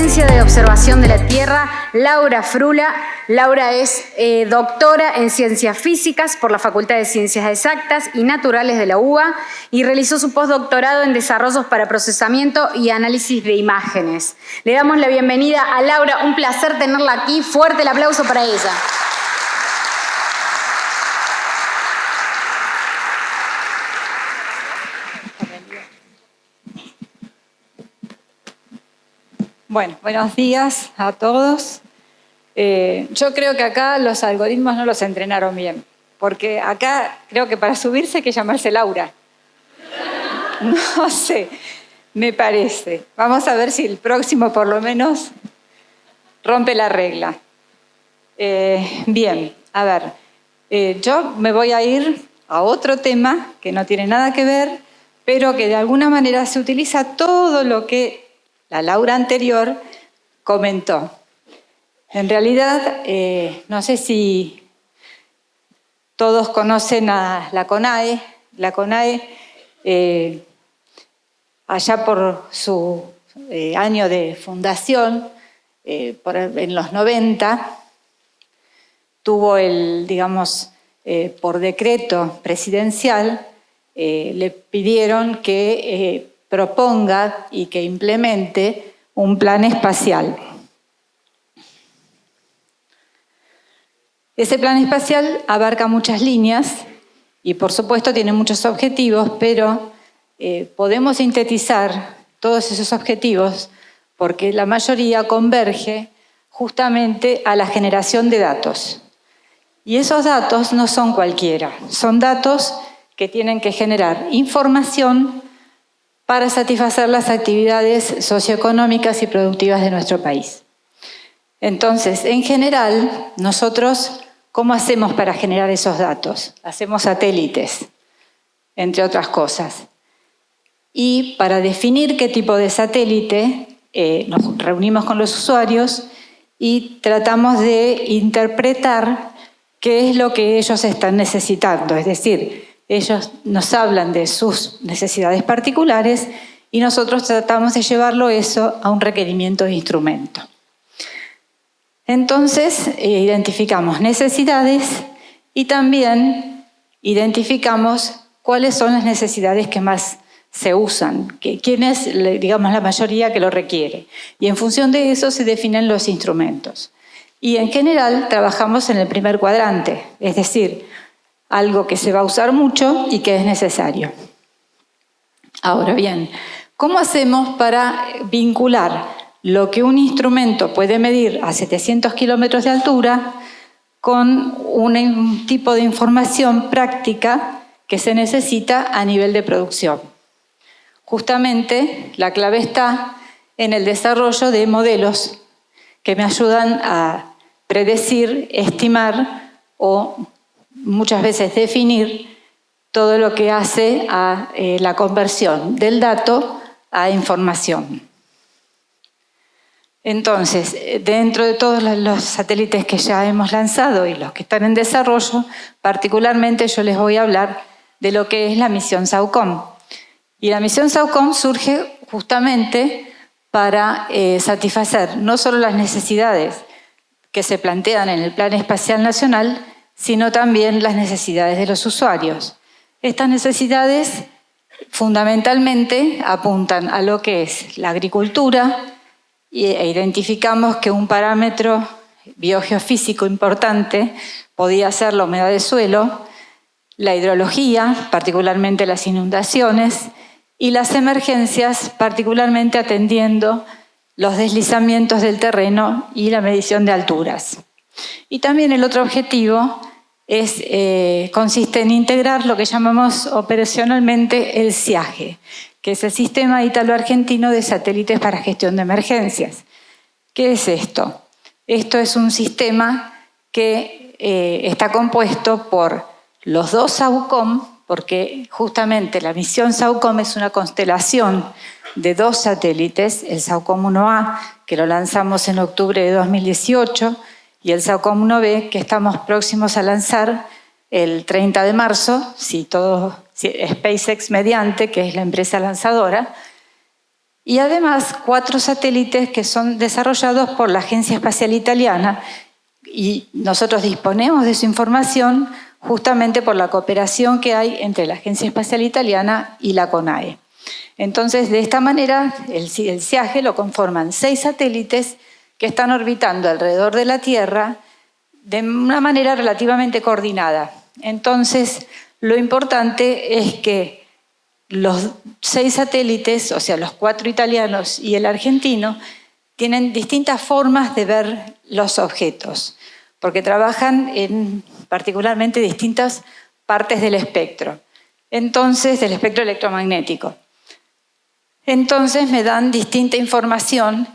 Ciencia de Observación de la Tierra, Laura Frula. Laura es doctora en Ciencias Físicas por la Facultad de Ciencias Exactas y Naturales de la UBA y realizó su postdoctorado en Desarrollos para Procesamiento y Análisis de Imágenes. Le damos la bienvenida a Laura, un placer tenerla aquí. Fuerte el aplauso para ella. Bueno, buenos días a todos. Yo creo que acá los algoritmos no los entrenaron bien, porque acá creo que para subirse hay que llamarse Laura. No sé, me parece. Vamos a ver si el próximo por lo menos rompe la regla. Bien, a ver, yo me voy a ir a otro tema que no tiene nada que ver, pero que de alguna manera se utiliza todo lo que la Laura anterior comentó. En realidad, no sé si todos conocen a la CONAE. La CONAE, allá por su año de fundación, en los 90, tuvo por decreto presidencial, le pidieron que proponga y que implemente un plan espacial. Ese plan espacial abarca muchas líneas y por supuesto tiene muchos objetivos, pero podemos sintetizar todos esos objetivos porque la mayoría converge justamente a la generación de datos. Y esos datos no son cualquiera, son datos que tienen que generar información para satisfacer las actividades socioeconómicas y productivas de nuestro país. Entonces, en general, nosotros, ¿cómo hacemos para generar esos datos? Hacemos satélites, entre otras cosas. Y para definir qué tipo de satélite, nos reunimos con los usuarios y tratamos de interpretar qué es lo que ellos están necesitando, es decir, ellos nos hablan de sus necesidades particulares y nosotros tratamos de llevarlo eso a un requerimiento de instrumento. Entonces, identificamos necesidades y también identificamos cuáles son las necesidades que más se usan, quién es, digamos, la mayoría que lo requiere. Y en función de eso se definen los instrumentos. Y en general trabajamos en el primer cuadrante, es decir, algo que se va a usar mucho y que es necesario. Ahora bien, ¿cómo hacemos para vincular lo que un instrumento puede medir a 700 kilómetros de altura con un tipo de información práctica que se necesita a nivel de producción? Justamente la clave está en el desarrollo de modelos que me ayudan a predecir, estimar o muchas veces definir todo lo que hace a la conversión del dato a información. Entonces, dentro de todos los satélites que ya hemos lanzado y los que están en desarrollo, particularmente yo les voy a hablar de lo que es la misión SAOCOM. Y la misión SAOCOM surge justamente para satisfacer no solo las necesidades que se plantean en el Plan Espacial Nacional, sino también las necesidades de los usuarios. Estas necesidades fundamentalmente apuntan a lo que es la agricultura e identificamos que un parámetro biogeofísico importante podía ser la humedad de suelo, la hidrología, particularmente las inundaciones, y las emergencias, particularmente atendiendo los deslizamientos del terreno y la medición de alturas. Y también el otro objetivo consiste en integrar lo que llamamos operacionalmente el SIAGE, que es el Sistema Ítalo-Argentino de Satélites para Gestión de Emergencias. ¿Qué es esto? Esto es un sistema que está compuesto por los dos SAOCOM, porque justamente la misión SAOCOM es una constelación de dos satélites, el SAOCOM 1A, que lo lanzamos en octubre de 2018, y el SAOCOM 1B, que estamos próximos a lanzar el 30 de marzo, si SpaceX mediante, que es la empresa lanzadora, y además 4 satélites que son desarrollados por la Agencia Espacial Italiana, y nosotros disponemos de su información justamente por la cooperación que hay entre la Agencia Espacial Italiana y la CONAE. Entonces, de esta manera, el SIAGE lo conforman 6 satélites que están orbitando alrededor de la Tierra de una manera relativamente coordinada. Entonces, lo importante es que los 6 satélites, o sea, los 4 italianos y el argentino, tienen distintas formas de ver los objetos, porque trabajan en particularmente distintas partes del espectro, entonces, del espectro electromagnético. Entonces me dan distinta información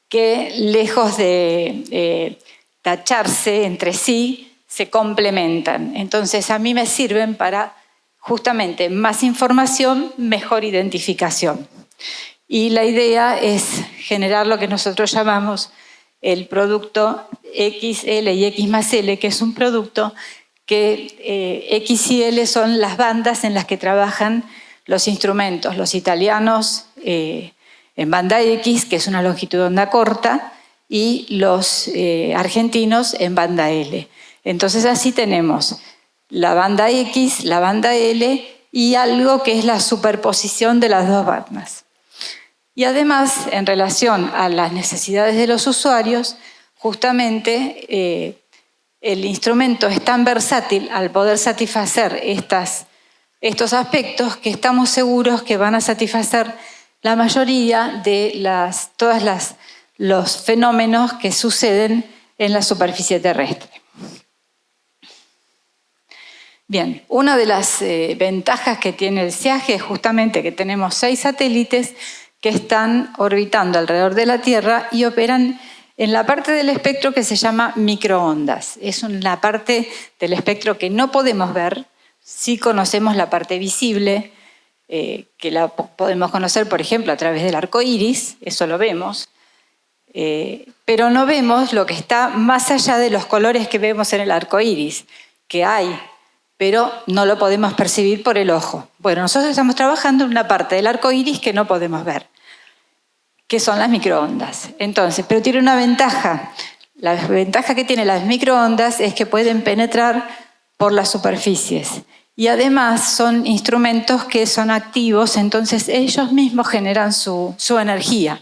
que, lejos de tacharse entre sí, se complementan. Entonces a mí me sirven para justamente más información, mejor identificación. Y la idea es generar lo que nosotros llamamos el producto XL y X más L, que es un producto que X y L son las bandas en las que trabajan los instrumentos, los italianos en banda X, que es una longitud de onda corta, y los argentinos en banda L. Entonces así tenemos la banda X, la banda L y algo que es la superposición de las dos bandas. Y además, en relación a las necesidades de los usuarios, justamente el instrumento es tan versátil al poder satisfacer estos aspectos que estamos seguros que van a satisfacer la mayoría de los fenómenos que suceden en la superficie terrestre. Bien, una de las ventajas que tiene el SIAGE es justamente que tenemos 6 satélites que están orbitando alrededor de la Tierra y operan en la parte del espectro que se llama microondas. Es una parte del espectro que no podemos ver, sí conocemos la parte visible, que la podemos conocer, por ejemplo, a través del arco iris, eso lo vemos, pero no vemos lo que está más allá de los colores que vemos en el arco iris, que hay, pero no lo podemos percibir por el ojo. Bueno, nosotros estamos trabajando en una parte del arco iris que no podemos ver, que son las microondas. Entonces, pero tiene una ventaja. La ventaja que tienen las microondas es que pueden penetrar por las superficies. Y además son instrumentos que son activos, entonces ellos mismos generan su energía.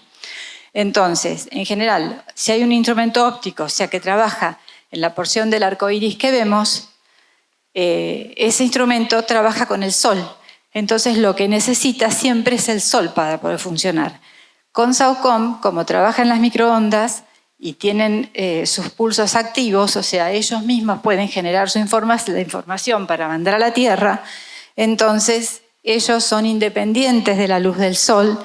Entonces, en general, si hay un instrumento óptico, o sea que trabaja en la porción del arco iris que vemos, ese instrumento trabaja con el sol. Entonces lo que necesita siempre es el sol para poder funcionar. Con SAOCOM, como trabaja en las microondas y tienen sus pulsos activos, o sea, ellos mismos pueden generar la información para mandar a la Tierra, entonces ellos son independientes de la luz del sol,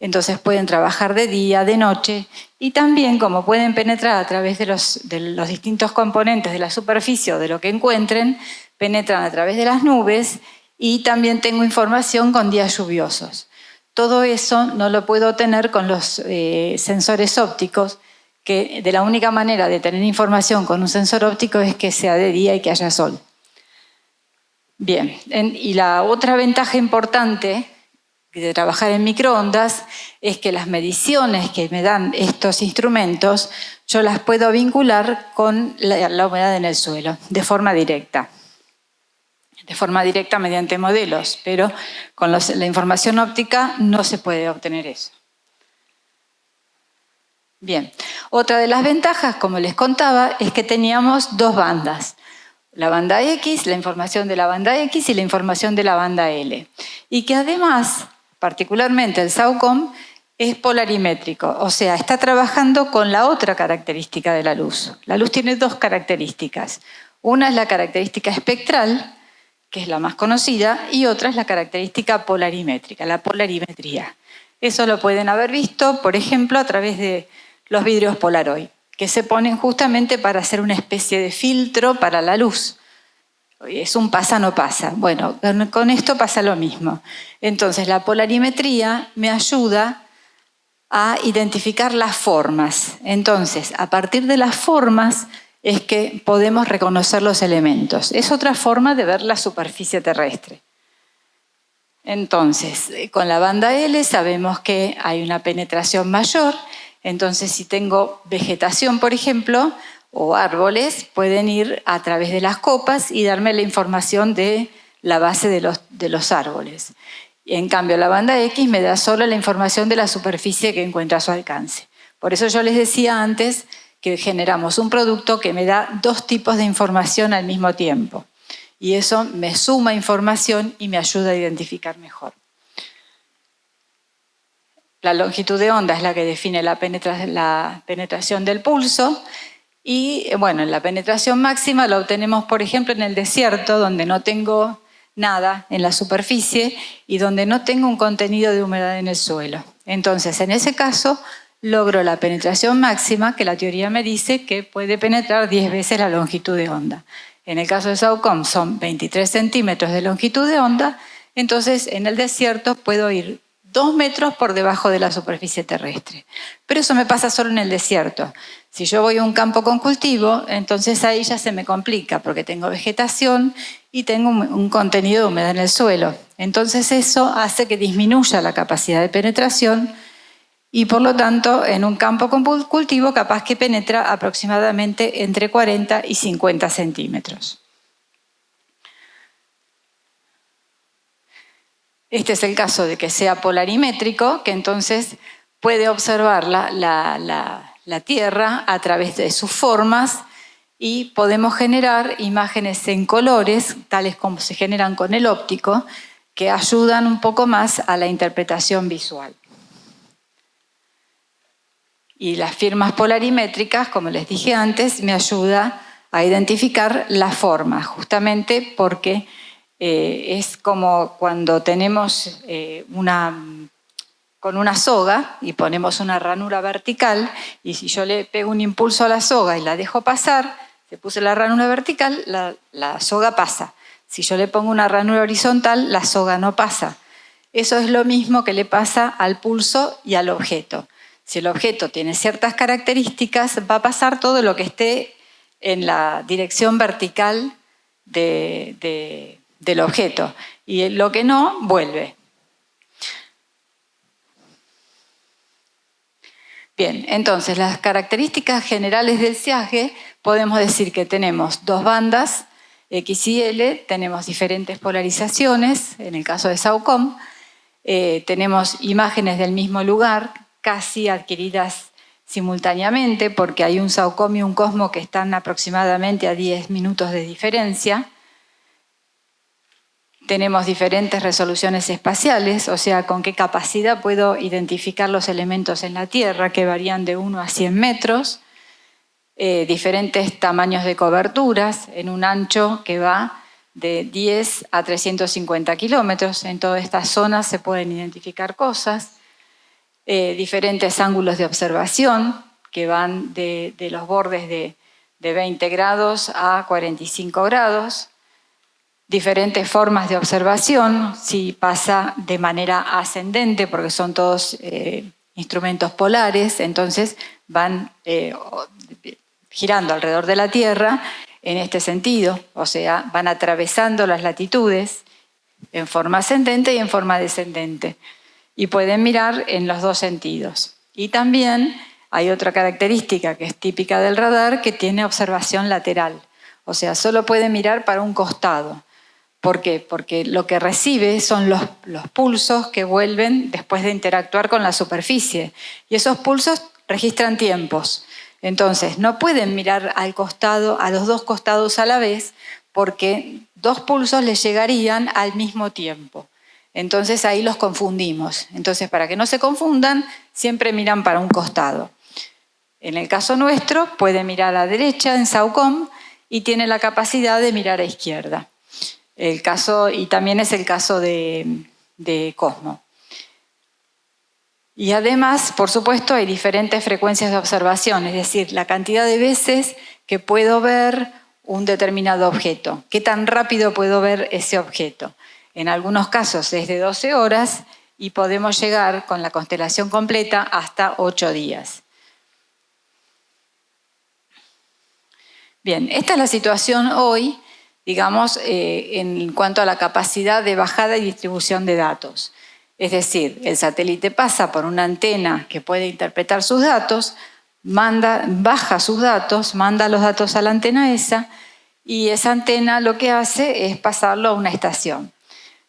entonces pueden trabajar de día, de noche, y también como pueden penetrar a través de los distintos componentes de la superficie o de lo que encuentren, penetran a través de las nubes y también tengo información con días lluviosos. Todo eso no lo puedo tener con los sensores ópticos, que de la única manera de tener información con un sensor óptico es que sea de día y que haya sol. Bien, y la otra ventaja importante de trabajar en microondas es que las mediciones que me dan estos instrumentos yo las puedo vincular con la humedad en el suelo de forma directa. De forma directa mediante modelos, pero con la información óptica no se puede obtener eso. Bien, otra de las ventajas, como les contaba, es que teníamos 2 bandas. La banda X, la información de la banda X y la información de la banda L. Y que además, particularmente el SAOCOM, es polarimétrico, o sea, está trabajando con la otra característica de la luz. La luz tiene 2 características. Una es la característica espectral, que es la más conocida, y otra es la característica polarimétrica, la polarimetría. Eso lo pueden haber visto, por ejemplo, a través de los vidrios Polaroid, que se ponen justamente para hacer una especie de filtro para la luz. Es un pasa no pasa. Bueno, con esto pasa lo mismo. Entonces, la polarimetría me ayuda a identificar las formas. Entonces, a partir de las formas es que podemos reconocer los elementos. Es otra forma de ver la superficie terrestre. Entonces, con la banda L sabemos que hay una penetración mayor. Entonces, si tengo vegetación, por ejemplo, o árboles, pueden ir a través de las copas y darme la información de la base de los árboles. En cambio, la banda X me da solo la información de la superficie que encuentra a su alcance. Por eso yo les decía antes que generamos un producto que me da dos tipos de información al mismo tiempo. Y eso me suma información y me ayuda a identificar mejor. La longitud de onda es la que define la penetración del pulso. Y bueno, la penetración máxima la obtenemos, por ejemplo, en el desierto, donde no tengo nada en la superficie y donde no tengo un contenido de humedad en el suelo. Entonces, en ese caso, logro la penetración máxima, que la teoría me dice que puede penetrar 10 veces la longitud de onda. En el caso de SAOCOM son 23 centímetros de longitud de onda, entonces en el desierto puedo ir 2 metros por debajo de la superficie terrestre. Pero eso me pasa solo en el desierto. Si yo voy a un campo con cultivo, entonces ahí ya se me complica porque tengo vegetación y tengo un contenido de humedad en el suelo. Entonces eso hace que disminuya la capacidad de penetración y por lo tanto en un campo con cultivo capaz que penetra aproximadamente entre 40 y 50 centímetros. Este es el caso de que sea polarimétrico, que entonces puede observar la Tierra a través de sus formas y podemos generar imágenes en colores, tales como se generan con el óptico, que ayudan un poco más a la interpretación visual. Y las firmas polarimétricas, como les dije antes, me ayuda a identificar la forma, justamente porque es como cuando tenemos con una soga y ponemos una ranura vertical y si yo le pego un impulso a la soga y la dejo pasar, se puse la ranura vertical, la soga pasa. Si yo le pongo una ranura horizontal, la soga no pasa. Eso es lo mismo que le pasa al pulso y al objeto. Si el objeto tiene ciertas características, va a pasar todo lo que esté en la dirección vertical del objeto. Y lo que no, vuelve. Bien, entonces las características generales del sesgo, podemos decir que tenemos dos bandas, X y L, tenemos diferentes polarizaciones, en el caso de SAOCOM, tenemos imágenes del mismo lugar, casi adquiridas simultáneamente, porque hay un SAOCOM y un COSMO que están aproximadamente a 10 minutos de diferencia. Tenemos diferentes resoluciones espaciales, o sea, con qué capacidad puedo identificar los elementos en la Tierra, que varían de 1 a 100 metros, diferentes tamaños de coberturas, en un ancho que va de 10 a 350 kilómetros. En todas estas zonas se pueden identificar cosas. Diferentes ángulos de observación que van de los bordes de 20 grados a 45 grados. Diferentes formas de observación, si pasa de manera ascendente, porque son todos instrumentos polares, entonces van girando alrededor de la Tierra en este sentido, o sea, van atravesando las latitudes en forma ascendente y en forma descendente. Y pueden mirar en los dos sentidos. Y también hay otra característica que es típica del radar, que tiene observación lateral. O sea, solo puede mirar para un costado. ¿Por qué? Porque lo que recibe son los pulsos que vuelven después de interactuar con la superficie. Y esos pulsos registran tiempos. Entonces, no pueden mirar al costado, a los dos costados a la vez, porque dos pulsos les llegarían al mismo tiempo. Entonces ahí los confundimos. Entonces, para que no se confundan, siempre miran para un costado. En el caso nuestro, puede mirar a la derecha en SAOCOM y tiene la capacidad de mirar a izquierda. Y también es el caso de COSMO. Y además, por supuesto, hay diferentes frecuencias de observación, es decir, la cantidad de veces que puedo ver un determinado objeto. ¿Qué tan rápido puedo ver ese objeto? En algunos casos es de 12 horas y podemos llegar con la constelación completa hasta 8 días. Bien, esta es la situación hoy digamos, en cuanto a la capacidad de bajada y distribución de datos. Es decir, el satélite pasa por una antena que puede interpretar sus datos, baja sus datos, manda los datos a la antena esa, y esa antena lo que hace es pasarlo a una estación.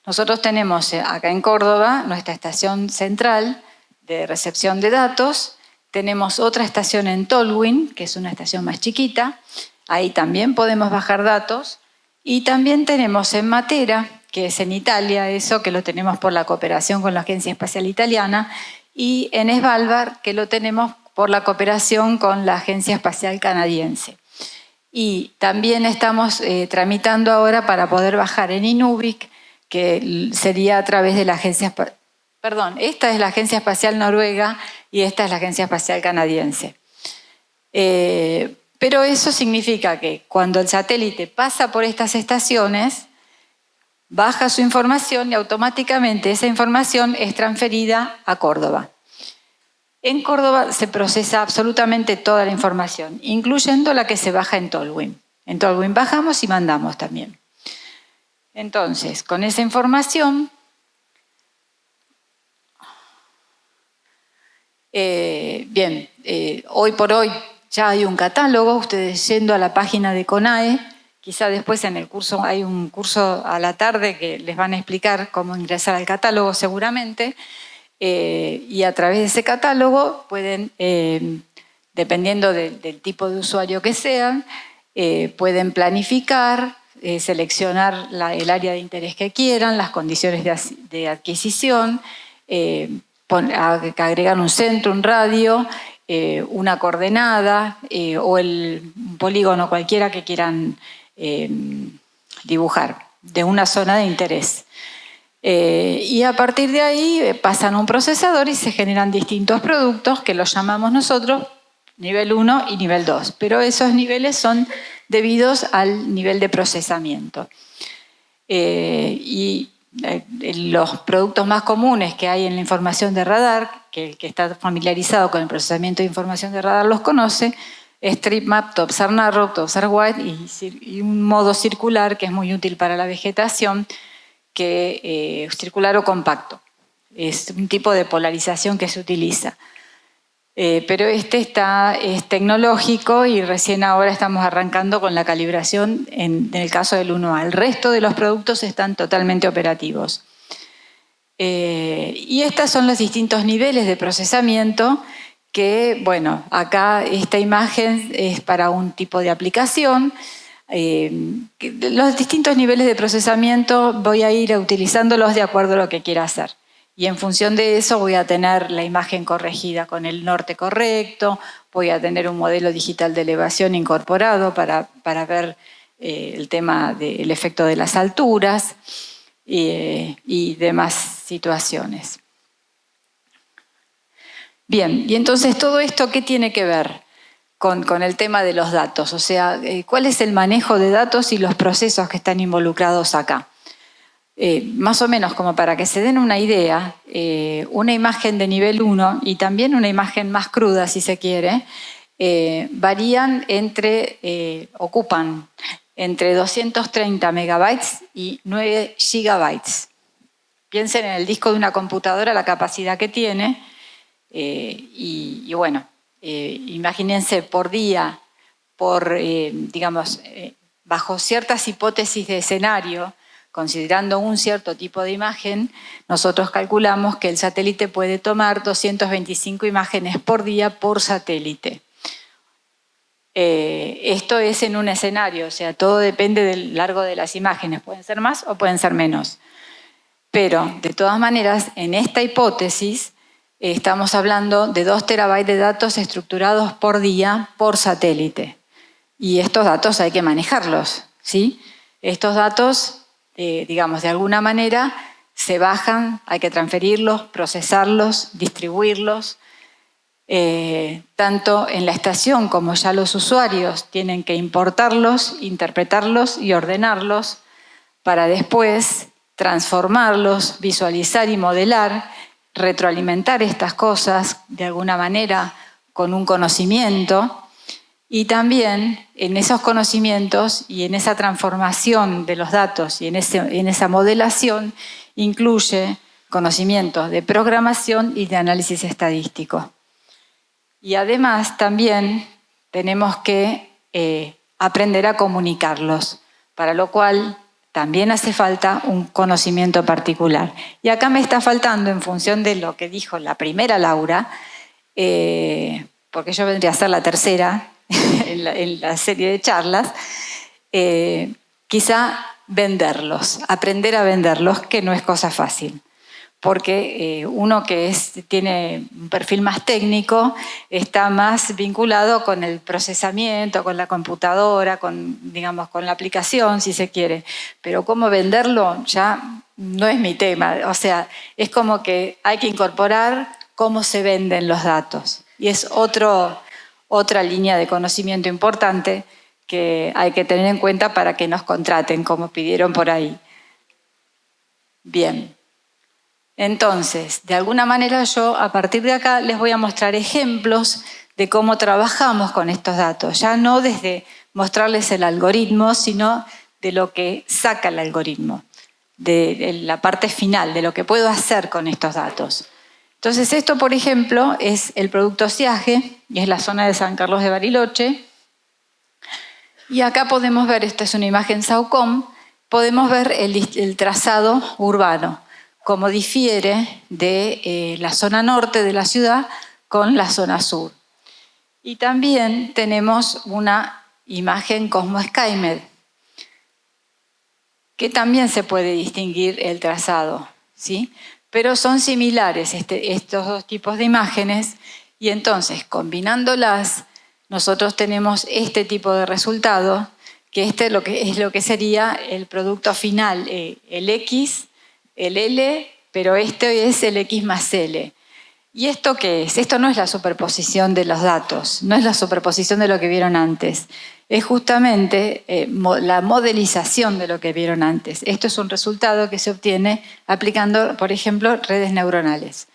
Nosotros tenemos acá en Córdoba nuestra estación central de recepción de datos, tenemos otra estación en Tolwyn, que es una estación más chiquita, ahí también podemos bajar datos, y también tenemos en Matera, que es en Italia, eso que lo tenemos por la cooperación con la Agencia Espacial Italiana, y en Svalbard, que lo tenemos por la cooperación con la Agencia Espacial Canadiense. Y también estamos tramitando ahora para poder bajar en Inuvik, que sería a través de la Agencia Espacial. Perdón, esta es la Agencia Espacial Noruega y esta es la Agencia Espacial Canadiense. Pero eso significa que cuando el satélite pasa por estas estaciones, baja su información y automáticamente esa información es transferida a Córdoba. En Córdoba se procesa absolutamente toda la información, incluyendo la que se baja en Tolwyn. En Tolwyn bajamos y mandamos también. Entonces, con esa información, hoy por hoy ya hay un catálogo. Ustedes yendo a la página de CONAE, quizá después en el curso, hay un curso a la tarde que les van a explicar cómo ingresar al catálogo seguramente, y a través de ese catálogo pueden, dependiendo del tipo de usuario que sean, pueden planificar, seleccionar el área de interés que quieran, las condiciones de adquisición, agregar un centro, un radio, una coordenada o el polígono cualquiera que quieran dibujar de una zona de interés. Y a partir de ahí pasan a un procesador y se generan distintos productos que los llamamos nosotros nivel 1 y nivel 2, pero esos niveles son debidos al nivel de procesamiento. Los productos más comunes que hay en la información de radar, que el que está familiarizado con el procesamiento de información de radar los conoce, es StripMap, Topsar Narrow, Topsar Wide y un modo circular que es muy útil para la vegetación, que circular o compacto. Es un tipo de polarización que se utiliza. Pero este es tecnológico y recién ahora estamos arrancando con la calibración en el caso del 1A. El resto de los productos están totalmente operativos. Y estos son los distintos niveles de procesamiento que, bueno, acá esta imagen es para un tipo de aplicación. Los distintos niveles de procesamiento voy a ir utilizándolos de acuerdo a lo que quiera hacer. Y en función de eso voy a tener la imagen corregida con el norte correcto, voy a tener un modelo digital de elevación incorporado para ver el tema del efecto de las alturas y demás situaciones. Bien, y entonces todo esto, ¿qué tiene que ver con el tema de los datos? O sea, ¿cuál es el manejo de datos y los procesos que están involucrados acá? Más o menos como para que se den una idea, una imagen de nivel 1 y también una imagen más cruda, si se quiere, varían ocupan entre 230 megabytes y 9 gigabytes. Piensen en el disco de una computadora, la capacidad que tiene, y bueno, imagínense por día, digamos, bajo ciertas hipótesis de escenario, considerando un cierto tipo de imagen, nosotros calculamos que el satélite puede tomar 225 imágenes por día por satélite. Esto es en un escenario, o sea, todo depende del largo de las imágenes, pueden ser más o pueden ser menos. Pero, de todas maneras, en esta hipótesis estamos hablando de 2 terabytes de datos estructurados por día por satélite. Y estos datos hay que manejarlos, ¿sí? Estos datos, digamos, de alguna manera se bajan, hay que transferirlos, procesarlos, distribuirlos, tanto en la estación como ya los usuarios tienen que importarlos, interpretarlos y ordenarlos para después transformarlos, visualizar y modelar, retroalimentar estas cosas de alguna manera con un conocimiento Y también en esos conocimientos y en esa transformación de los datos y en esa modelación incluye conocimientos de programación y de análisis estadístico. Y además también tenemos que aprender a comunicarlos, para lo cual también hace falta un conocimiento particular. Y acá me está faltando, en función de lo que dijo la primera Laura, porque yo vendría a ser la tercera en la serie de charlas, quizá venderlos, aprender a venderlos, que no es cosa fácil. Porque uno que tiene un perfil más técnico está más vinculado con el procesamiento, con la computadora, digamos, con la aplicación, si se quiere. Pero cómo venderlo ya no es mi tema. O sea, es como que hay que incorporar cómo se venden los datos. Y es otra línea de conocimiento importante que hay que tener en cuenta para que nos contraten, como pidieron por ahí. Bien. Entonces, de alguna manera yo a partir de acá les voy a mostrar ejemplos de cómo trabajamos con estos datos, ya no desde mostrarles el algoritmo, sino de lo que saca el algoritmo, de la parte final, de lo que puedo hacer con estos datos. Entonces esto, por ejemplo, es el producto Siage, y es la zona de San Carlos de Bariloche, y acá podemos ver, esta es una imagen SAOCOM, podemos ver el trazado urbano, como difiere de la zona norte de la ciudad con la zona sur. Y también tenemos una imagen Cosmo SkyMed, que también se puede distinguir el trazado, ¿sí? Pero son similares estos dos tipos de imágenes, y entonces combinándolas nosotros tenemos este tipo de resultado, que es lo que sería el producto final, el X, el L, pero este es el X más L. ¿Y esto qué es? Esto no es la superposición de los datos, no es la superposición de lo que vieron antes. Es justamente la modelización de lo que vieron antes. Esto es un resultado que se obtiene aplicando, por ejemplo, redes neuronales.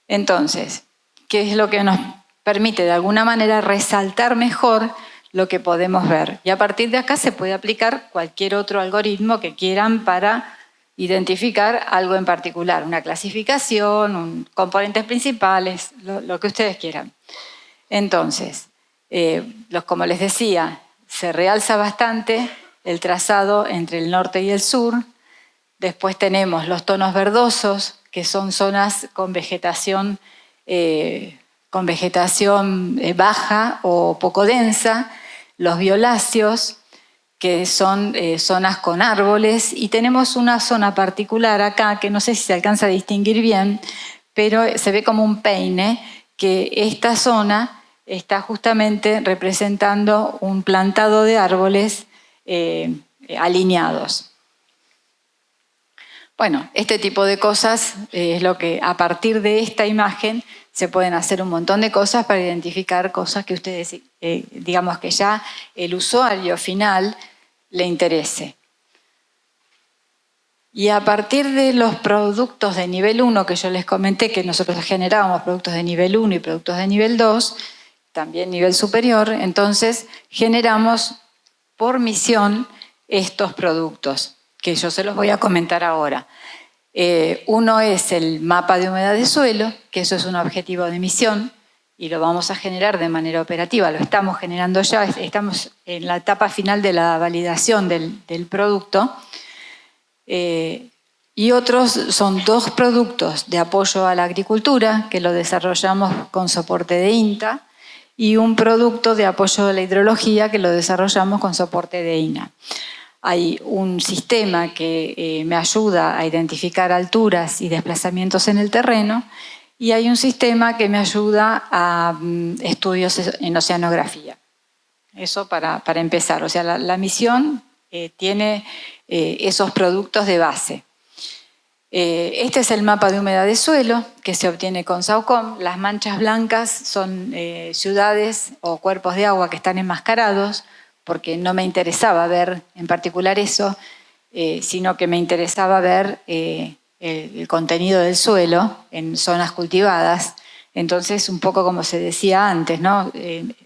Entonces, ¿qué es lo que nos permite de alguna manera resaltar mejor lo que podemos ver? Y a partir de acá se puede aplicar cualquier otro algoritmo que quieran para identificar algo en particular, una clasificación, componentes principales, lo que ustedes quieran. Entonces, como les decía, se realza bastante el trazado entre el norte y el sur. Después tenemos los tonos verdosos, que son zonas con vegetación baja o poco densa, los violáceos, que son zonas con árboles, y tenemos una zona particular acá, que no sé si se alcanza a distinguir bien, pero se ve como un peine, que esta zona está justamente representando un plantado de árboles alineados. Bueno, este tipo de cosas es lo que a partir de esta imagen se pueden hacer un montón de cosas para identificar cosas que ustedes, digamos que ya el usuario final le interese. Y a partir de los productos de nivel 1 que yo les comenté, que nosotros generábamos productos de nivel 1 y productos de nivel 2, también nivel superior, entonces generamos por misión estos productos, que yo se los voy a comentar ahora. Uno es el mapa de humedad de suelo, que eso es un objetivo de misión, y lo vamos a generar de manera operativa, lo estamos generando ya, estamos en la etapa final de la validación del producto. Y otros son 2 productos de apoyo a la agricultura, que lo desarrollamos con soporte de INTA, y un producto de apoyo a la hidrología, que lo desarrollamos con soporte de INA. Hay un sistema que me ayuda a identificar alturas y desplazamientos en el terreno, y hay un sistema que me ayuda a estudios en oceanografía. Eso para empezar. O sea, la misión tiene esos productos de base. Este es el mapa de humedad de suelo que se obtiene con SAOCOM. Las manchas blancas son ciudades o cuerpos de agua que están enmascarados, porque no me interesaba ver en particular eso, sino que me interesaba ver el contenido del suelo en zonas cultivadas. Entonces, un poco como se decía antes, ¿no?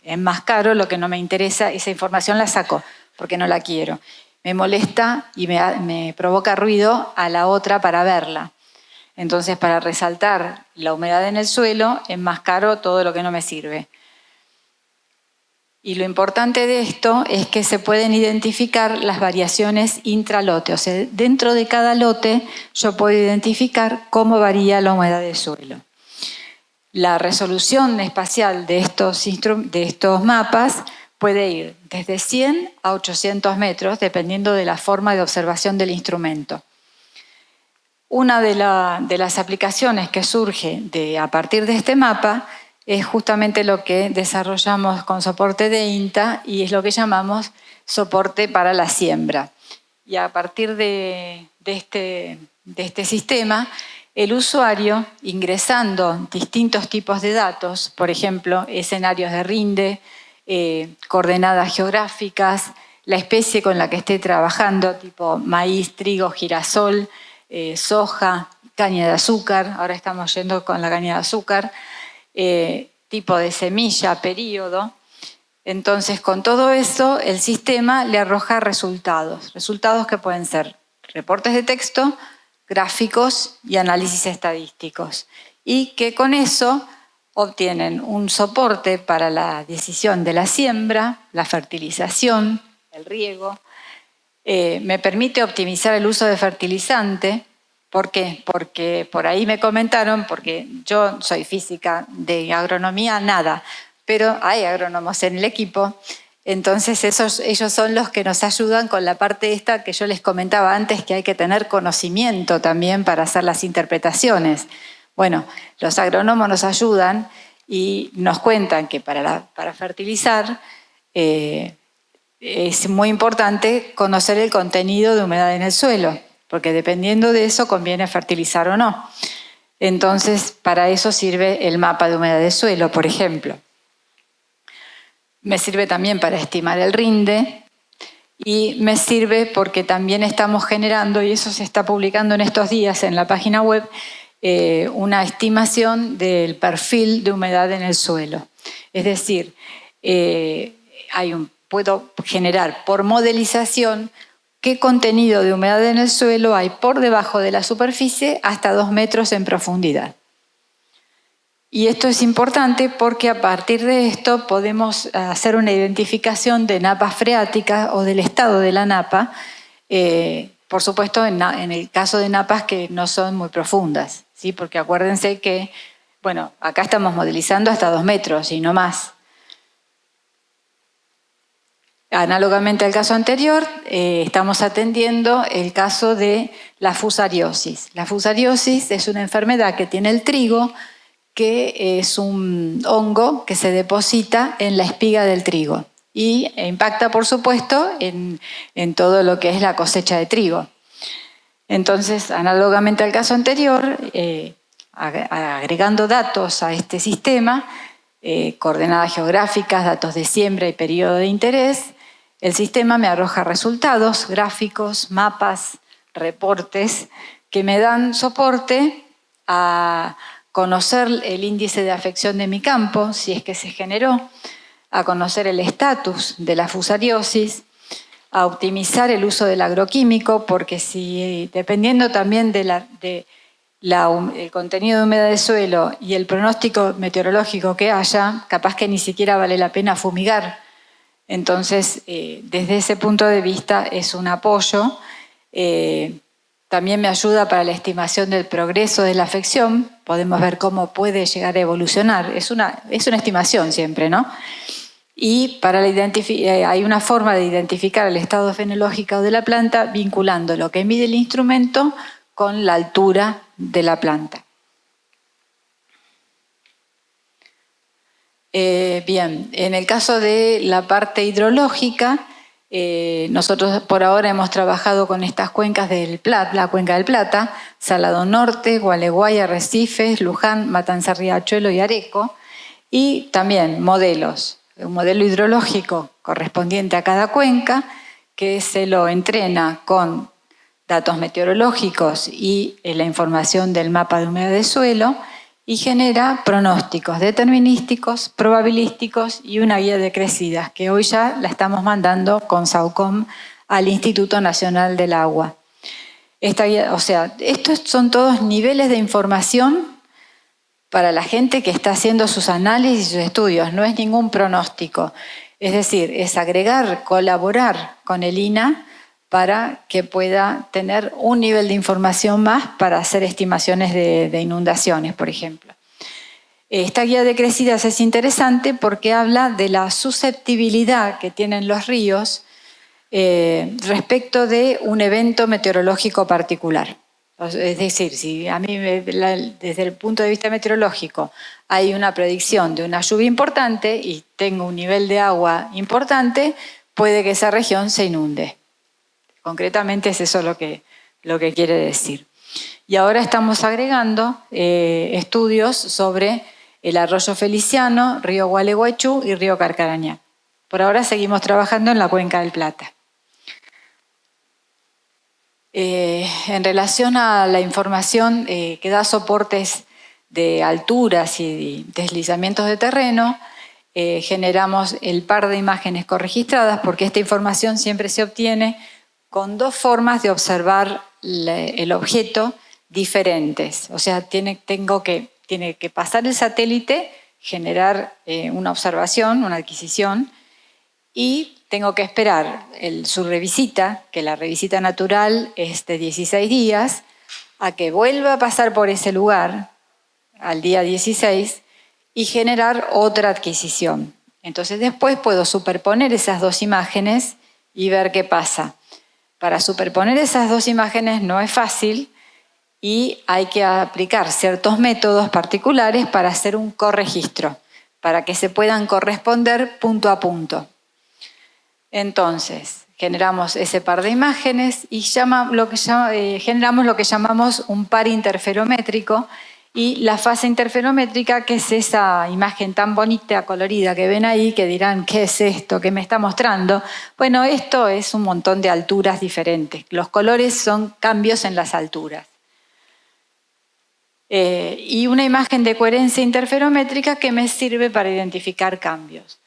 Enmascaro lo que no me interesa, esa información la saco porque no la quiero. Me molesta y me provoca ruido a la otra para verla. Entonces, para resaltar la humedad en el suelo, enmascaro todo lo que no me sirve. Y lo importante de esto es que se pueden identificar las variaciones intralote. O sea, dentro de cada lote yo puedo identificar cómo varía la humedad del suelo. La resolución espacial de estos mapas puede ir desde 100 a 800 metros, dependiendo de la forma de observación del instrumento. Una de las aplicaciones que surge a partir de este mapa es justamente lo que desarrollamos con soporte de INTA y es lo que llamamos soporte para la siembra. Y a partir de este sistema, el usuario, ingresando distintos tipos de datos, por ejemplo, escenarios de rinde, coordenadas geográficas, la especie con la que esté trabajando, tipo maíz, trigo, girasol, soja, caña de azúcar, ahora estamos yendo con la caña de azúcar, tipo de semilla, periodo. Entonces, con todo eso, el sistema le arroja resultados que pueden ser reportes de texto, gráficos y análisis estadísticos, y que con eso obtienen un soporte para la decisión de la siembra, la fertilización, el riego. Me permite optimizar el uso de fertilizante. ¿Por qué? Porque por ahí me comentaron, porque yo soy física, de agronomía nada, pero hay agrónomos en el equipo, entonces ellos son los que nos ayudan con la parte esta que yo les comentaba antes, que hay que tener conocimiento también para hacer las interpretaciones. Bueno, los agrónomos nos ayudan y nos cuentan que para fertilizar es muy importante conocer el contenido de humedad en el suelo, porque dependiendo de eso conviene fertilizar o no. Entonces, para eso sirve el mapa de humedad del suelo, por ejemplo. Me sirve también para estimar el rinde y me sirve porque también estamos generando, y eso se está publicando en estos días en la página web, una estimación del perfil de humedad en el suelo. Es decir, puedo generar por modelización qué contenido de humedad en el suelo hay por debajo de la superficie hasta 2 metros en profundidad. Y esto es importante porque a partir de esto podemos hacer una identificación de napas freáticas o del estado de la napa, por supuesto en el caso de napas que no son muy profundas, ¿sí? Porque acuérdense que, bueno, acá estamos modelizando hasta 2 metros y no más. Análogamente al caso anterior, estamos atendiendo el caso de la fusariosis. La fusariosis es una enfermedad que tiene el trigo, que es un hongo que se deposita en la espiga del trigo y impacta, por supuesto, en todo lo que es la cosecha de trigo. Entonces, análogamente al caso anterior, agregando datos a este sistema, coordenadas geográficas, datos de siembra y periodo de interés, el sistema me arroja resultados, gráficos, mapas, reportes, que me dan soporte a conocer el índice de afección de mi campo, si es que se generó, a conocer el estatus de la fusariosis, a optimizar el uso del agroquímico, porque si dependiendo también del contenido de humedad del suelo y el pronóstico meteorológico que haya, capaz que ni siquiera vale la pena fumigar. Entonces, desde ese punto de vista es un apoyo. También me ayuda para la estimación del progreso de la afección. Podemos ver cómo puede llegar a evolucionar. Es una estimación siempre, ¿no? Y hay una forma de identificar el estado fenológico de la planta vinculando lo que mide el instrumento con la altura de la planta. Bien, en el caso de la parte hidrológica, nosotros por ahora hemos trabajado con estas cuencas del Plata, la cuenca del Plata, Salado Norte, Gualeguay, Arrecifes, Luján, Matanza, Riachuelo y Areco, y también modelos, un modelo hidrológico correspondiente a cada cuenca que se lo entrena con datos meteorológicos y la información del mapa de humedad del suelo y genera pronósticos determinísticos, probabilísticos y una guía de crecidas, que hoy ya la estamos mandando con SAUCOM al Instituto Nacional del Agua. Esta guía, o sea, estos son todos niveles de información para la gente que está haciendo sus análisis y sus estudios, no es ningún pronóstico. Es decir, es agregar, colaborar con el INAH para que pueda tener un nivel de información más para hacer estimaciones de inundaciones, por ejemplo. Esta guía de crecidas es interesante porque habla de la susceptibilidad que tienen los ríos respecto de un evento meteorológico particular. Es decir, si a mí desde el punto de vista meteorológico hay una predicción de una lluvia importante y tengo un nivel de agua importante, puede que esa región se inunde. Concretamente es eso lo que quiere decir. Y ahora estamos agregando estudios sobre el arroyo Feliciano, río Gualeguaychú y río Carcarañá. Por ahora seguimos trabajando en la Cuenca del Plata. En relación a la información que da soportes de alturas y deslizamientos de terreno, generamos el par de imágenes corregistradas porque esta información siempre se obtiene con dos formas de observar el objeto diferentes. O sea, tiene que pasar el satélite, generar una observación, una adquisición, y tengo que esperar su revisita, que la revisita natural es de 16 días, a que vuelva a pasar por ese lugar al día 16 y generar otra adquisición. Entonces después puedo superponer esas dos imágenes y ver qué pasa. Para superponer esas dos imágenes no es fácil y hay que aplicar ciertos métodos particulares para hacer un corregistro, para que se puedan corresponder punto a punto. Entonces, generamos ese par de imágenes y generamos lo que llamamos un par interferométrico, y la fase interferométrica, que es esa imagen tan bonita, colorida que ven ahí, que dirán, ¿qué es esto? ¿Qué me está mostrando? Bueno, esto es un montón de alturas diferentes. Los colores son cambios en las alturas. Y una imagen de coherencia interferométrica que me sirve para identificar cambios.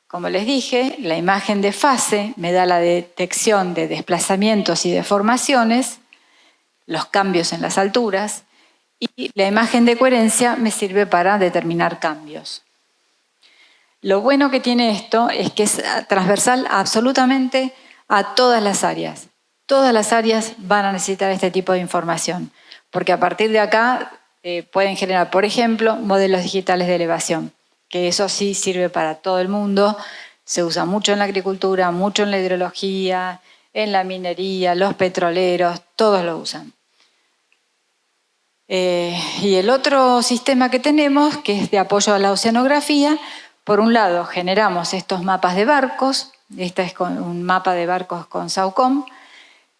Como les dije, la imagen de fase me da la detección de desplazamientos y deformaciones, los cambios en las alturas, y la imagen de coherencia me sirve para determinar cambios. Lo bueno que tiene esto es que es transversal absolutamente a todas las áreas. Todas las áreas van a necesitar este tipo de información, porque a partir de acá pueden generar, por ejemplo, modelos digitales de elevación, que eso sí sirve para todo el mundo. Se usa mucho en la agricultura, mucho en la hidrología, en la minería, los petroleros, todos lo usan. Y el otro sistema que tenemos, que es de apoyo a la oceanografía, por un lado generamos estos mapas de barcos, este es un mapa de barcos con SAUCOM,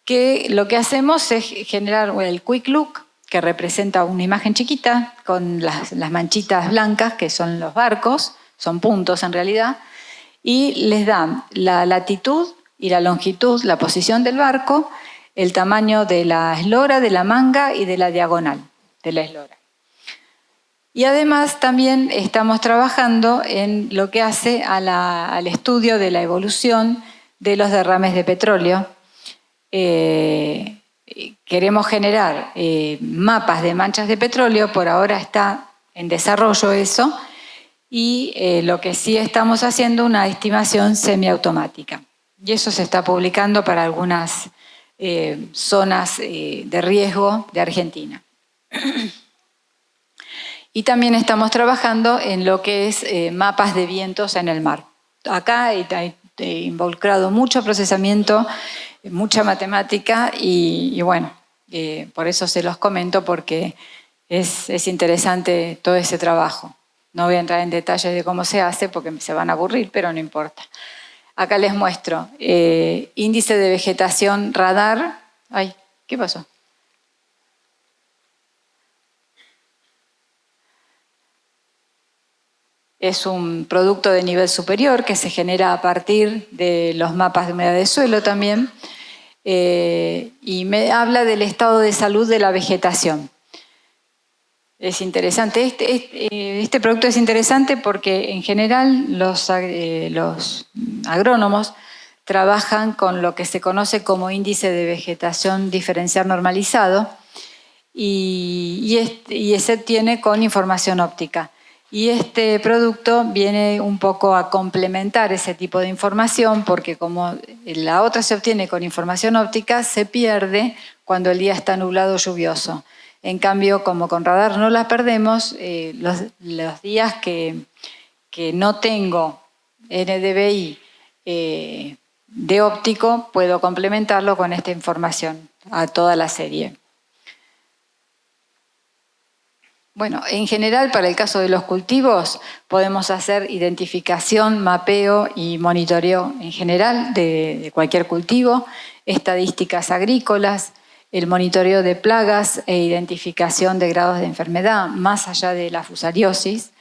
que lo que hacemos es generar el Quick Look, que representa una imagen chiquita con las manchitas blancas, que son los barcos, son puntos en realidad, y les dan la latitud y la longitud, la posición del barco, el tamaño de la eslora, de la manga y de la diagonal de la eslora. Y además también estamos trabajando en lo que hace al estudio de la evolución de los derrames de petróleo. Queremos generar mapas de manchas de petróleo, por ahora está en desarrollo eso, y lo que sí estamos haciendo una estimación semiautomática. Y eso se está publicando para algunas zonas de riesgo de Argentina. Y también estamos trabajando en lo que es mapas de vientos en el mar. Acá he involucrado mucho procesamiento, mucha matemática y bueno, por eso se los comento, porque es interesante todo ese trabajo. No voy a entrar en detalles de cómo se hace porque se van a aburrir, pero no importa. Acá les muestro índice de vegetación radar. Ay, ¿qué pasó? Es un producto de nivel superior que se genera a partir de los mapas de humedad de suelo también, y me habla del estado de salud de la vegetación. Es interesante. Este producto es interesante porque en general los agrónomos trabajan con lo que se conoce como índice de vegetación diferencial normalizado y se obtiene con información óptica. Y este producto viene un poco a complementar ese tipo de información porque como la otra se obtiene con información óptica, se pierde cuando el día está nublado o lluvioso. En cambio, como con radar no la perdemos, los días que no tengo NDVI de óptico, puedo complementarlo con esta información a toda la serie. Bueno, en general, para el caso de los cultivos, podemos hacer identificación, mapeo y monitoreo en general de cualquier cultivo, estadísticas agrícolas, el monitoreo de plagas e identificación de grados de enfermedad, más allá de la fusariosis,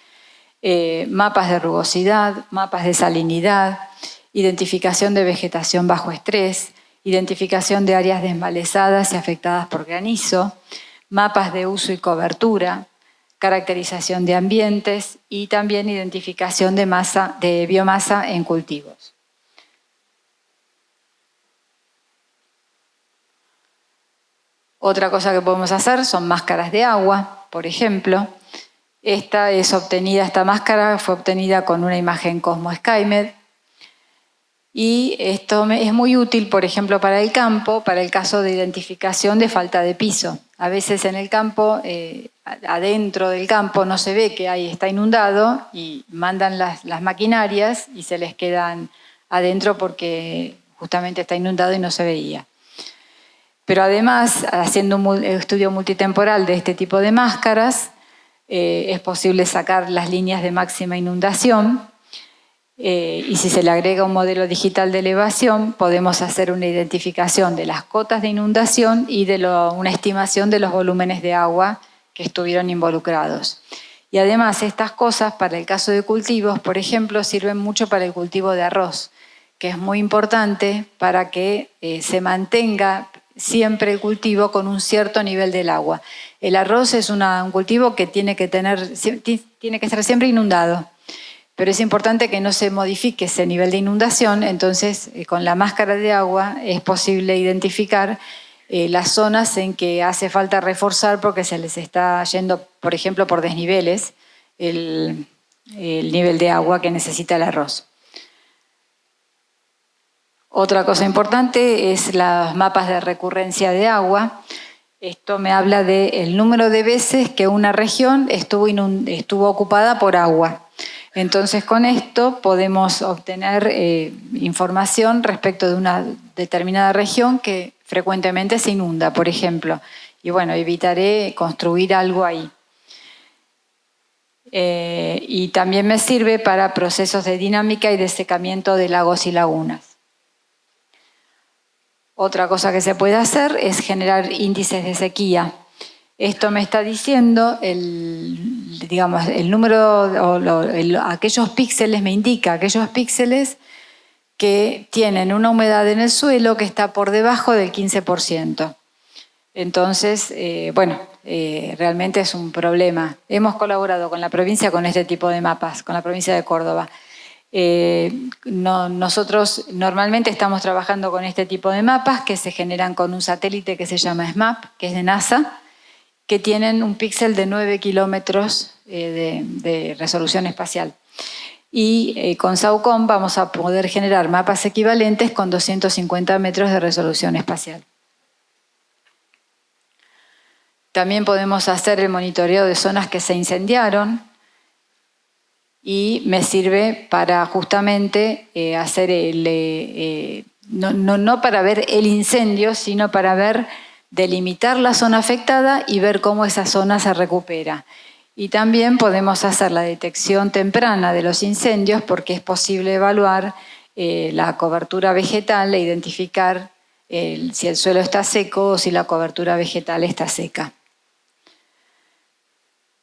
mapas de rugosidad, mapas de salinidad, identificación de vegetación bajo estrés, identificación de áreas desmalezadas y afectadas por granizo, mapas de uso y cobertura, caracterización de ambientes y también identificación de biomasa en cultivos. Otra cosa que podemos hacer son máscaras de agua, por ejemplo. Esta máscara fue obtenida con una imagen Cosmo SkyMed. Y esto es muy útil, por ejemplo, para el campo, para el caso de identificación de falta de piso. A veces en el campo, adentro del campo, no se ve que ahí está inundado y mandan las maquinarias y se les quedan adentro porque justamente está inundado y no se veía. Pero además, haciendo un estudio multitemporal de este tipo de máscaras, es posible sacar las líneas de máxima inundación y si se le agrega un modelo digital de elevación, podemos hacer una identificación de las cotas de inundación y una estimación de los volúmenes de agua que estuvieron involucrados. Y además, estas cosas, para el caso de cultivos, por ejemplo, sirven mucho para el cultivo de arroz, que es muy importante para que se mantenga siempre el cultivo con un cierto nivel del agua. El arroz es un cultivo que tiene que estar siempre inundado, pero es importante que no se modifique ese nivel de inundación, entonces con la máscara de agua es posible identificar las zonas en que hace falta reforzar porque se les está yendo, por ejemplo, por desniveles, el nivel de agua que necesita el arroz. Otra cosa importante es los mapas de recurrencia de agua. Esto me habla del número de veces que una región estuvo ocupada por agua. Entonces, con esto podemos obtener información respecto de una determinada región que frecuentemente se inunda, por ejemplo. Y bueno, evitaré construir algo ahí. Y también me sirve para procesos de dinámica y de secamiento de lagos y lagunas. Otra cosa que se puede hacer es generar índices de sequía. Esto me está diciendo el número, aquellos píxeles, me indica aquellos píxeles que tienen una humedad en el suelo que está por debajo del 15%. Entonces, realmente es un problema. Hemos colaborado con la provincia con este tipo de mapas, con la provincia de Córdoba. Nosotros normalmente estamos trabajando con este tipo de mapas que se generan con un satélite que se llama SMAP, que es de NASA, que tienen un píxel de 9 kilómetros de resolución espacial. Y con SAUCOM vamos a poder generar mapas equivalentes con 250 metros de resolución espacial. También podemos hacer el monitoreo de zonas que se incendiaron, y me sirve para justamente hacer no para ver el incendio, sino para delimitar la zona afectada y ver cómo esa zona se recupera. Y también podemos hacer la detección temprana de los incendios porque es posible evaluar la cobertura vegetal e identificar si el suelo está seco o si la cobertura vegetal está seca.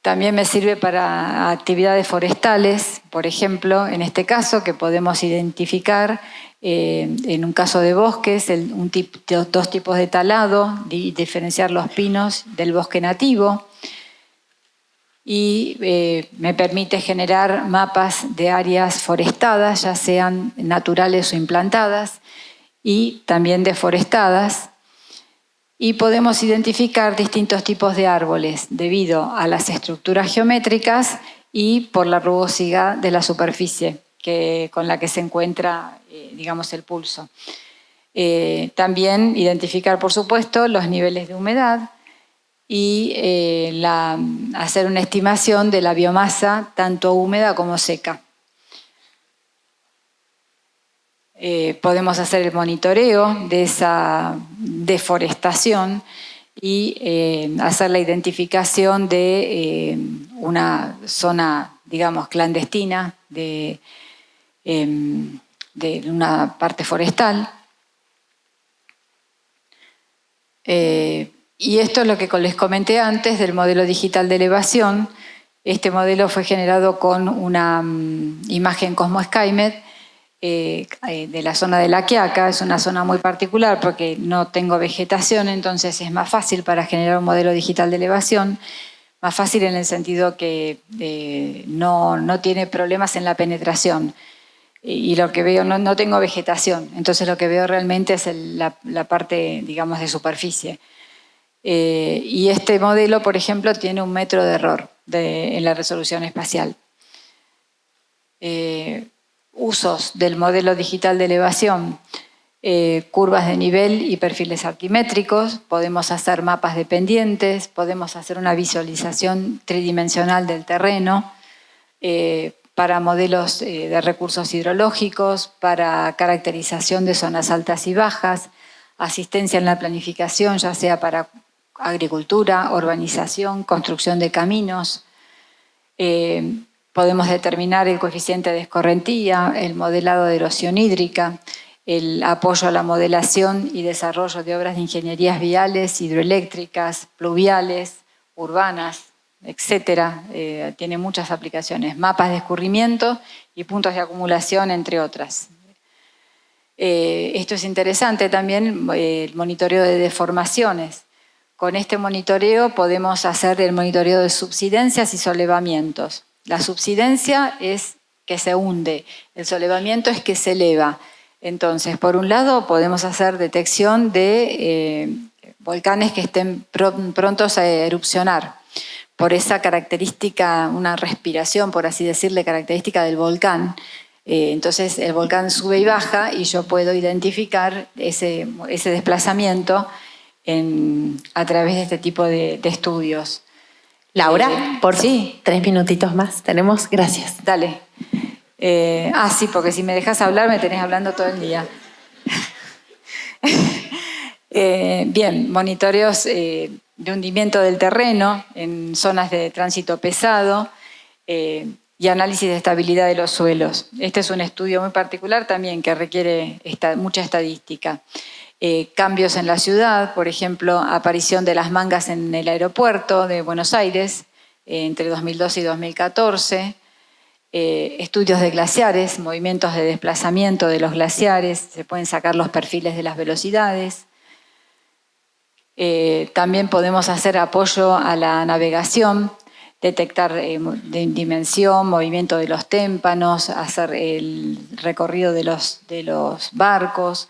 También me sirve para actividades forestales, por ejemplo, en este caso, que podemos identificar, en un caso de bosques, dos tipos de talado, diferenciar los pinos del bosque nativo. y me permite generar mapas de áreas forestadas, ya sean naturales o implantadas, y también deforestadas. Y podemos identificar distintos tipos de árboles debido a las estructuras geométricas y por la rugosidad de la superficie con la que se encuentra, digamos, el pulso. También identificar, por supuesto, los niveles de humedad y hacer una estimación de la biomasa tanto húmeda como seca. Podemos hacer el monitoreo de esa deforestación y hacer la identificación de una zona, digamos, clandestina de una parte forestal. Y esto es lo que les comenté antes del modelo digital de elevación. Este modelo fue generado con una imagen Cosmo SkyMed de la zona de La Quiaca. Es una zona muy particular porque no tengo vegetación, entonces es más fácil para generar un modelo digital de elevación, más fácil en el sentido que no tiene problemas en la penetración. Y lo que veo, no tengo vegetación, entonces lo que veo realmente es la parte, digamos, de superficie. Y este modelo, por ejemplo, tiene 1 metro de error en la resolución espacial. Usos del modelo digital de elevación, curvas de nivel y perfiles altimétricos, podemos hacer mapas de pendientes, podemos hacer una visualización tridimensional del terreno, para modelos de recursos hidrológicos, para caracterización de zonas altas y bajas, asistencia en la planificación, ya sea para agricultura, urbanización, construcción de caminos. Podemos determinar el coeficiente de escorrentía, el modelado de erosión hídrica, el apoyo a la modelación y desarrollo de obras de ingenierías viales, hidroeléctricas, pluviales, urbanas, etcétera. Tiene muchas aplicaciones, mapas de escurrimiento y puntos de acumulación, entre otras. Esto es interesante también, el monitoreo de deformaciones. Con este monitoreo podemos hacer el monitoreo de subsidencias y solevamientos. La subsidencia es que se hunde, el solevamiento es que se eleva. Entonces, por un lado, podemos hacer detección de volcanes que estén prontos a erupcionar. Por esa característica, una respiración, por así decirle, característica del volcán. Entonces el volcán sube y baja y yo puedo identificar ese desplazamiento a través de este tipo de estudios. Laura, por sí, 3 minutitos más tenemos. Gracias. Dale. Sí, porque si me dejas hablar me tenés hablando todo el día. Bien, monitoreos de hundimiento del terreno en zonas de tránsito pesado y análisis de estabilidad de los suelos. Este es un estudio muy particular también que requiere mucha estadística. Cambios en la ciudad, por ejemplo, aparición de las mangas en el aeropuerto de Buenos Aires entre 2012 y 2014, estudios de glaciares, movimientos de desplazamiento de los glaciares, se pueden sacar los perfiles de las velocidades. También podemos hacer apoyo a la navegación, detectar dimensión, movimiento de los témpanos, hacer el recorrido de los barcos,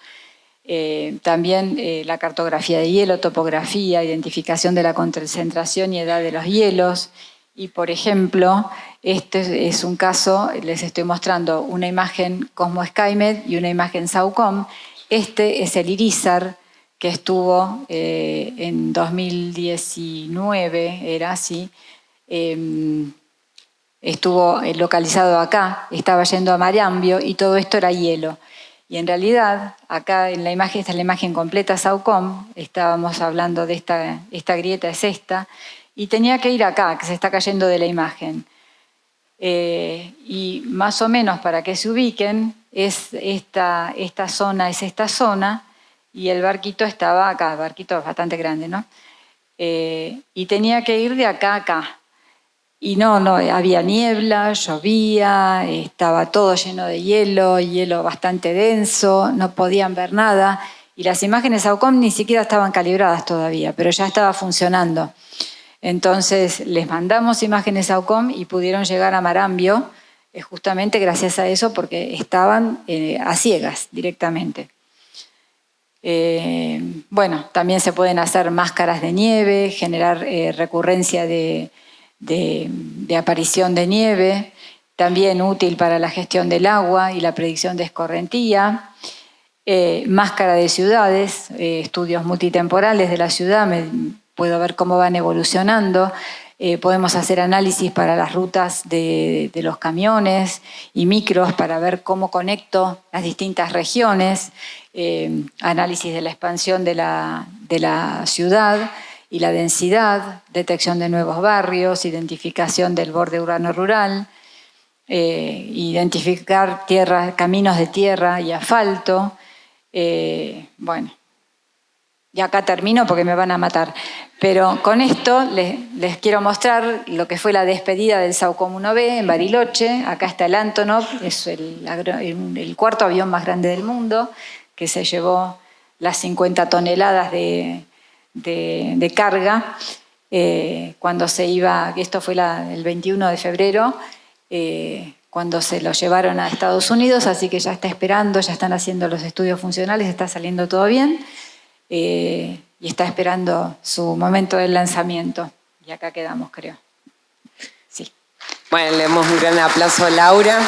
también la cartografía de hielo, topografía, identificación de la concentración y edad de los hielos. Y por ejemplo, este es un caso, les estoy mostrando una imagen Cosmo SkyMed y una imagen SAUCOM. Este es el IRISAR, que estuvo en 2019, era así, estuvo localizado acá, estaba yendo a Mariambio y todo esto era hielo. Y en realidad, acá en la imagen, esta es la imagen completa SAUCOM, estábamos hablando de esta grieta, es esta, y tenía que ir acá, que se está cayendo de la imagen. Y más o menos para que se ubiquen, esta zona es esta zona, y el barquito estaba acá, el barquito es bastante grande, ¿no? Y tenía que ir de acá a acá. Y no, había niebla, llovía, estaba todo lleno de hielo bastante denso, no podían ver nada. Y las imágenes SAUCOM ni siquiera estaban calibradas todavía, pero ya estaba funcionando. Entonces les mandamos imágenes a UCOM y pudieron llegar a Marambio, justamente gracias a eso, porque estaban a ciegas directamente. Bueno, también se pueden hacer máscaras de nieve, generar recurrencia de aparición de nieve, también útil para la gestión del agua y la predicción de escorrentía. Máscara de ciudades, estudios multitemporales de la ciudad, puedo ver cómo van evolucionando. Podemos hacer análisis para las rutas de los camiones y micros para ver cómo conecto las distintas regiones. Análisis de la expansión de la ciudad y la densidad, detección de nuevos barrios, identificación del borde urbano-rural, identificar caminos de tierra y asfalto. Bueno, y acá termino porque me van a matar. Pero con esto les quiero mostrar lo que fue la despedida del SAUCOM 1B en Bariloche. Acá está el Antonov, es el cuarto avión más grande del mundo, que se llevó las 50 toneladas de carga. Cuando se iba, esto fue el 21 de febrero, cuando se lo llevaron a Estados Unidos, así que ya está esperando, ya están haciendo los estudios funcionales, está saliendo todo bien. Y está esperando su momento del lanzamiento. Y acá quedamos, creo. Sí. Bueno, le damos un gran aplauso a Laura.